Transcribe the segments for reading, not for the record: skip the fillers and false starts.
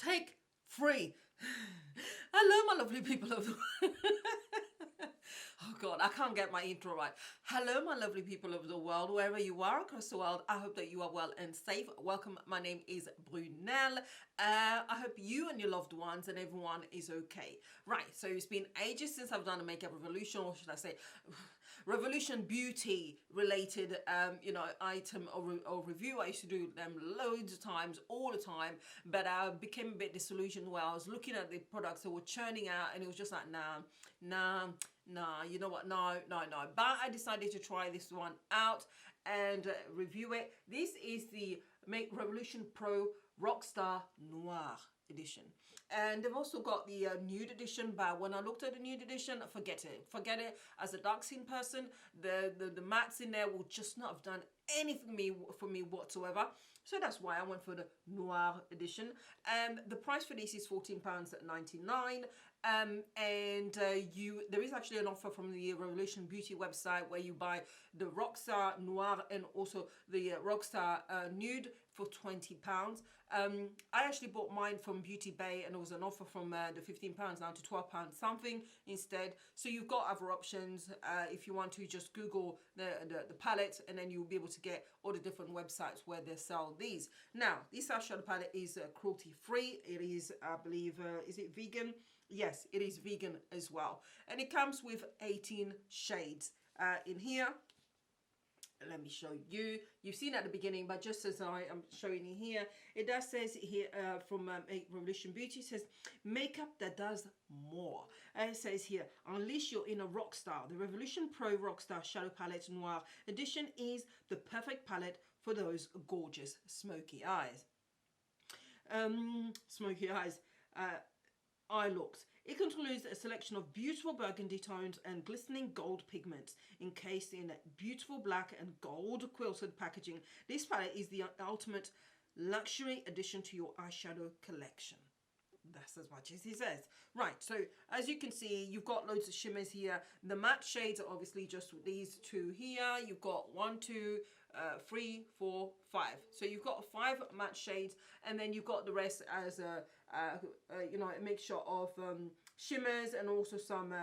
take free. Hello, my lovely people of the Oh God, I can't get my intro right. Hello, my lovely people of the world, wherever you are across the world. I hope that you are well and safe. Welcome. My name is Brunel. I hope you and your loved ones and everyone is okay. Right. So it's been ages since I've done a makeup revolution, or should I say, revolution beauty related, item or review. I used to do them loads of times, all the time, but I became a bit disillusioned where I was looking at the products that were churning out, and it was just like, nah, you know what, no. But I decided to try this one out and review it. This is the Make Revolution Pro Rockstar Noir edition, and they've also got the nude edition, but when I looked at the nude edition, forget it. As a dark skin person, the mattes in there will just not have done anything for me whatsoever, so that's why I went for the Noir edition. The price for this is £14.99, and there is actually an offer from the Revolution Beauty website where you buy the Rockstar Noir and also the Rockstar Nude for £20. I actually bought mine from Beauty Bay, and it was an offer from the £15 down to £12 something instead. So you've got other options if you want to just Google the palette, and then you'll be able to get all the different websites where they sell these. Now, this eyeshadow palette is cruelty free. It is, I believe, is it vegan? Yes, it is vegan as well. And it comes with 18 shades in here. Let me show you. You've seen at the beginning, but just as I am showing you here, it does says here from Revolution Beauty, it says makeup that does more. And it says here, unleash your inner rock star. The Revolution Pro Rockstar Shadow Palette Noir edition is the perfect palette for those gorgeous smoky eyes. Eye looks. It includes a selection of beautiful burgundy tones and glistening gold pigments encased in beautiful black and gold quilted packaging. This palette is the ultimate luxury addition to your eyeshadow collection. That's as much as he says. Right, so as you can see, you've got loads of shimmers here. The matte shades are obviously just these two here. You've got 1, 2, 3, 4, 5. So you've got 5 matte shades, and then you've got the rest as a mixture of shimmers and also some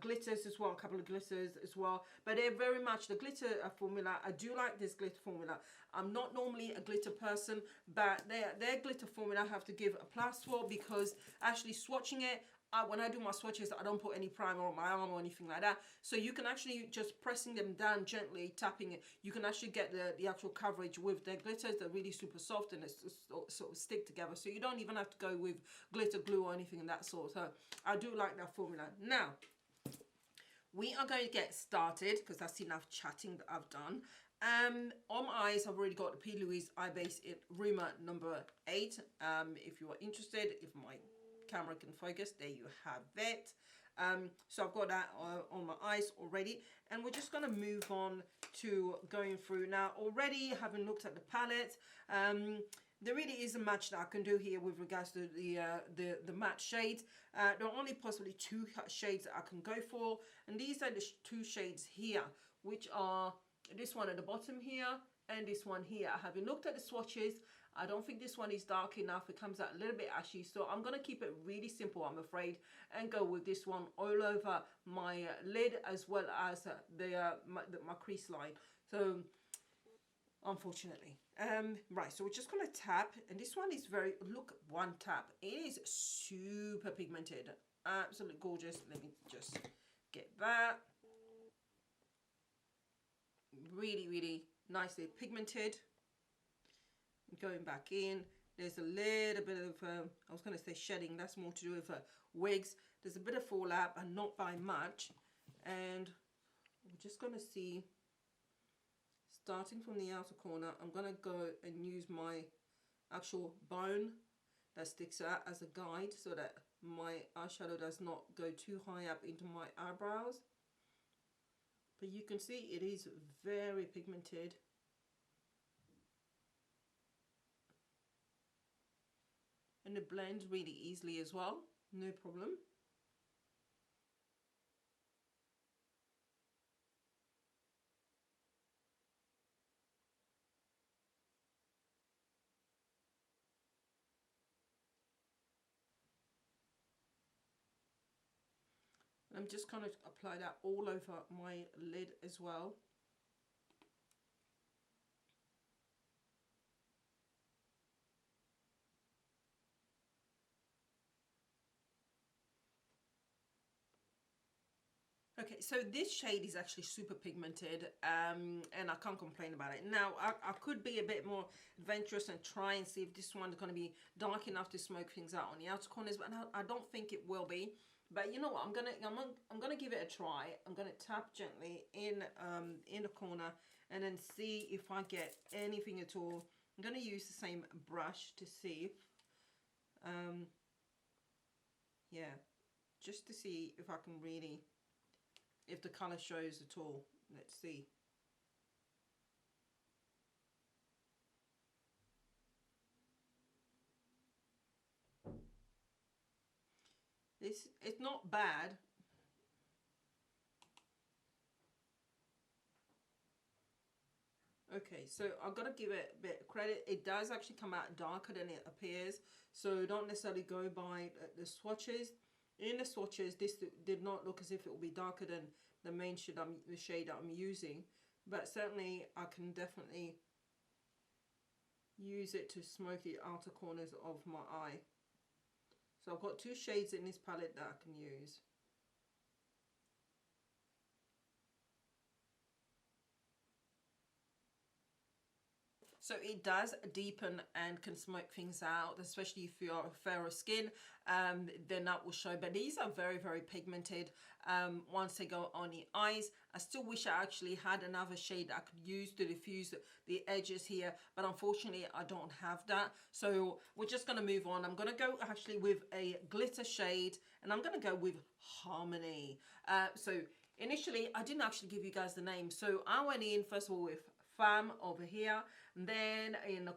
glitters as well, a couple of glitters as well. But they're very much the glitter formula. I do like this glitter formula. I'm not normally a glitter person, but their glitter formula I have to give a plus for, because actually swatching it, when I do my swatches, I don't put any primer on my arm or anything like that. So you can actually just pressing them down gently, tapping it, you can actually get the actual coverage with their glitters. They're really super soft and it's just sort of stick together. So you don't even have to go with glitter glue or anything of that sort. So I do like that formula. Now, we are going to get started because that's enough chatting that I've done. On my eyes, I've already got the P. Louise Eye Base in Rumor number 8. If you are interested, if my camera can focus, there you have it. So I've got that on my eyes already, and we're just going to move on to going through now. Already having looked at the palette, there really is a match that I can do here with regards to the matte shades. There are only possibly 2 shades that I can go for, and these are the 2 shades here, which are this one at the bottom here and this one here. Having looked at the swatches, I don't think this one is dark enough. It comes out a little bit ashy, so I'm going to keep it really simple, I'm afraid, and go with this one all over my lid as well as my crease line. So unfortunately, right, so we're just going to tap, and this one is very, look, one tap, it is super pigmented, absolutely gorgeous. Let me just get that. Really nicely pigmented. Going back in, there's a little bit of I was going to say shedding, that's more to do with wigs. There's a bit of fallout, and not by much. And we're just going to see, starting from the outer corner, I'm going to go and use my actual bone that sticks out as a guide so that my eyeshadow does not go too high up into my eyebrows. But you can see it is very pigmented. And it blends really easily as well, no problem. I'm just going to apply that all over my lid as well. Okay, so this shade is actually super pigmented, and I can't complain about it. Now, I could be a bit more adventurous and try and see if this one is going to be dark enough to smoke things out on the outer corners, but I don't think it will be. But you know what? I'm gonna give it a try. I'm gonna tap gently in the corner and then see if I get anything at all. I'm gonna use the same brush to see if, yeah, just to see if I can really, if the color shows at all. Let's see. It's not bad. Okay, so I've got to give it a bit of credit. It does actually come out darker than it appears, so don't necessarily go by the swatches. In the swatches, this did not look as if it will be darker than the main shade, the shade that I'm using, but certainly I can definitely use it to smoke the outer corners of my eye. So I've got two shades in this palette that I can use. So it does deepen and can smoke things out, especially if you're fairer skin, then that will show. But these are very, very pigmented once they go on the eyes. I still wish I actually had another shade that I could use to diffuse the edges here, but unfortunately I don't have that. So we're just going to move on. I'm going to go actually with a glitter shade, and I'm going to go with Harmony. So initially I didn't actually give you guys the name. So I went in first of all with Fam over here, and then in the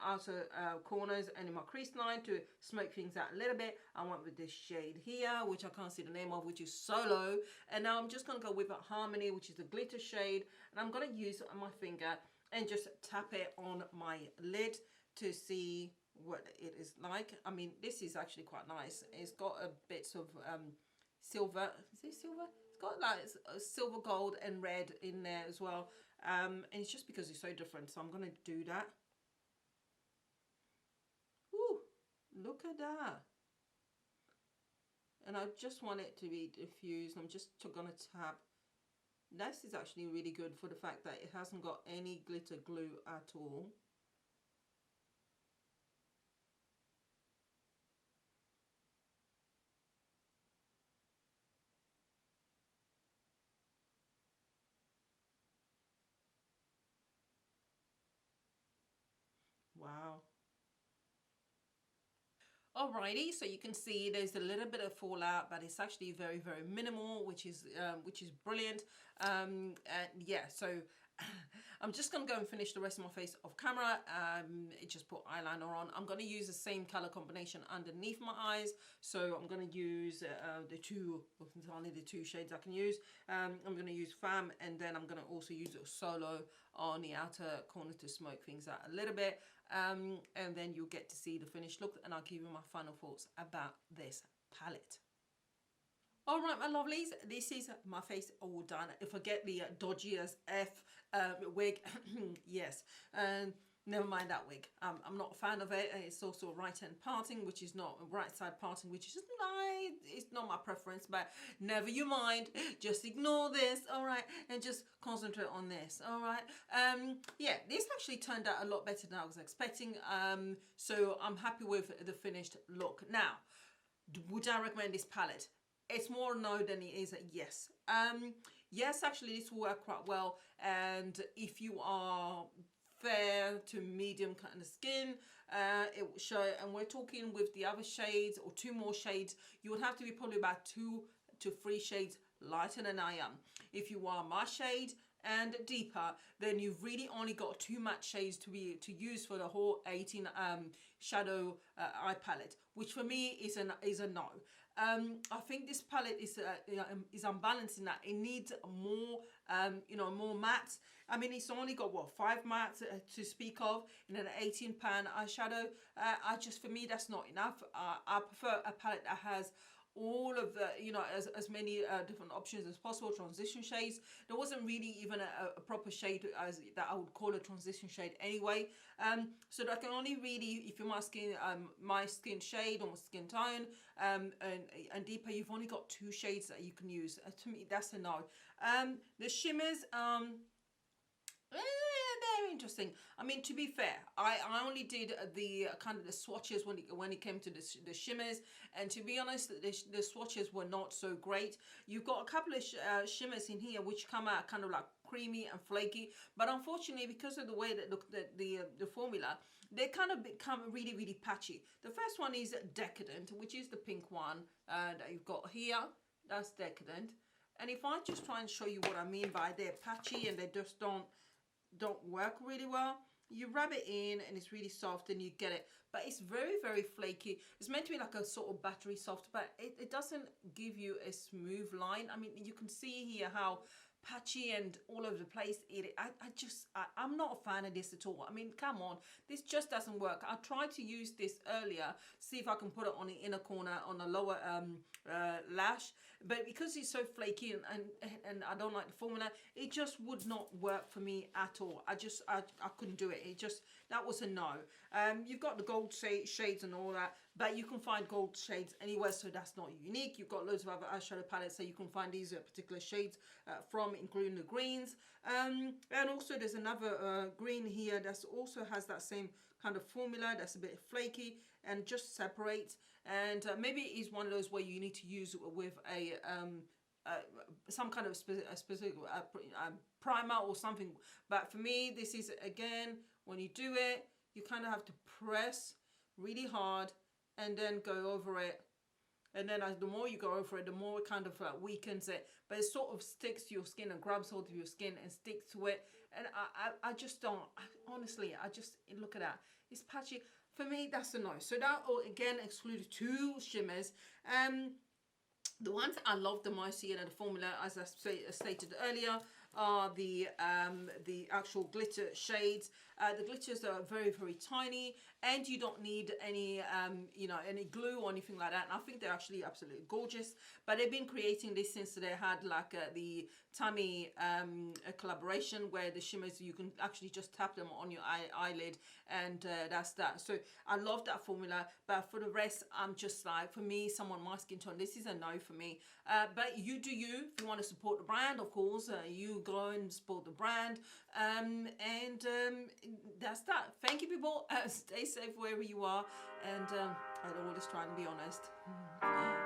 outer corners and in my crease line to smoke things out a little bit, I went with this shade here, which I can't see the name of, which is Solo. And now I'm just going to go with a Harmony, which is a glitter shade, and I'm going to use my finger and just tap it on my lid to see what it is like. I mean, this is actually quite nice. It's got a bits of silver. Is it silver? It's got like silver, gold and red in there as well. And it's just because it's so different, so I'm going to do that. Ooh, look at that. And I just want it to be diffused. I'm just going to tap. This is actually really good for the fact that it hasn't got any glitter glue at all. Wow. Alrighty, so you can see there's a little bit of fallout, but it's actually very, very minimal, which is brilliant. And yeah, so I'm just gonna go and finish the rest of my face off camera. Just put eyeliner on. I'm gonna use the same color combination underneath my eyes, so I'm gonna use only the two shades I can use. I'm gonna use Fam, and then I'm gonna also use Solo on the outer corner to smoke things out a little bit. And then you'll get to see the finished look, and I'll give you my final thoughts about this palette. All right, my lovelies, this is my face all done. If I get the dodgy as F wig, yes, never mind that wig. I'm not a fan of it. It's also a right hand parting, which is not a right side parting, which is nice. It's not my preference, but never you mind. Just ignore this, all right, and just concentrate on this, all right. Yeah, this actually turned out a lot better than I was expecting. So I'm happy with the finished look. Now, would I recommend this palette? It's more no than it is a yes. Yes, actually this will work quite well, and if you are fair to medium kind of skin, it will show. And we're talking with the other shades, or two more shades, you would have to be probably about 2 to 3 shades lighter than I am. If you are my shade and deeper, then you've really only got 2 matte shades to use for the whole 18 shadow eye palette, which for me is a no. I think this palette is unbalanced in that it needs more, more mattes. I mean, it's only got what, 5 mattes to speak of in an 18 pan eyeshadow. For me, that's not enough. I prefer a palette that has all of the, you know, as many different options as possible, transition shades. There wasn't really even a proper shade as that I would call a transition shade anyway. So that I can only really, if you're my skin shade or my skin tone, and deeper, you've only got 2 shades that you can use. To me, that's a no. The shimmers, they're interesting. I mean, to be fair, I only did the kind of the swatches when it came to the shimmers, and to be honest, the swatches were not so great. You've got a couple of shimmers in here which come out kind of like creamy and flaky, but unfortunately, because of the way that the formula, they kind of become really, really patchy. The first one is Decadent, which is the pink one that you've got here. That's Decadent. And if I just try and show you what I mean by they're patchy and they just don't work really well, you rub it in and it's really soft and you get it, but it's very, very flaky. It's meant to be like a sort of battery soft, but it doesn't give you a smooth line. I mean, you can see here how patchy and all over the place I'm not a fan of this at all. I mean, come on, this just doesn't work. I tried to use this earlier, see if I can put it on the inner corner on the lower lash, but because it's so flaky and I don't like the formula, it just would not work for me at all. I couldn't do it. That was a no. You've got the gold shades and all that, but you can find gold shades anywhere, so that's not unique. You've got loads of other eyeshadow palettes, so you can find these particular shades from, including the greens. And also there's another green here that also has that same kind of formula that's a bit flaky and just separates. And maybe it is one of those where you need to use with a some kind of specific primer or something. But for me, this is, again, when you do it, you kind of have to press really hard and then go over it. And then the more you go over it, the more it kind of weakens it. But it sort of sticks to your skin and grabs hold of your skin and sticks to it. And I just don't, honestly, look at that. It's patchy. For me, that's a no. So that, again, excluded 2 shimmers. The ones I love the most here in the formula, as I stated earlier, are the actual glitter shades. The glitters are very, very tiny, and you don't need any you know, any glue or anything like that. And I think they're actually absolutely gorgeous. But they've been creating this since they had like the Tammy collaboration, where the shimmers, you can actually just tap them on your eyelid, and that's that. So I love that formula, but for the rest, I'm just like, for me, someone my skin tone, this is a no for me. But you do you. If you want to support the brand, of course, you go and support the brand. And that's that. Thank you, people. Stay safe wherever you are, and I'll always try and be honest.